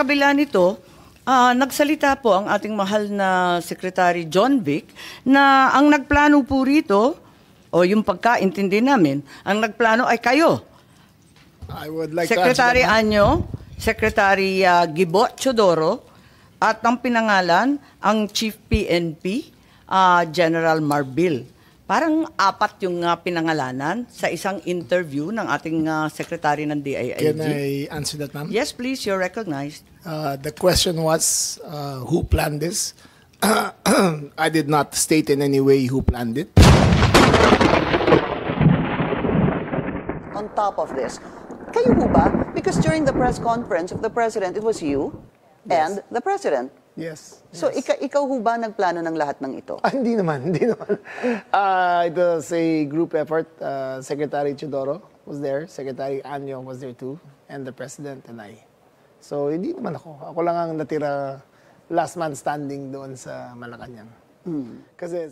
kabila nito, nagsalita po ang ating mahal na Secretary John Vic na ang nagplano po rito, o yung pagkaintindi namin, ang nagplano ay kayo. I would like Secretary to answer that. Anyo, Secretary Gibo Chodoro, at ang pinangalan, ang Chief PNP, General Marbil. Parang apat yung pinangalanan sa isang interview ng ating Secretary ng DILG. Can I answer that, ma'am? Yes, please, you're recognized. The question was, who planned this? I did not state in any way who planned it. On top of this, kayo ho ba? Because during the press conference of the President, it was you and the President. Yes. So ikaw ho ba nagplano ng lahat ng ito? Hindi naman, hindi naman. It was a group effort. Secretary Chodoro was there, Secretary Anyo was there too, and the President and I. So hindi naman ako. Ako lang ang natira last man standing doon sa Malacanang. Kasi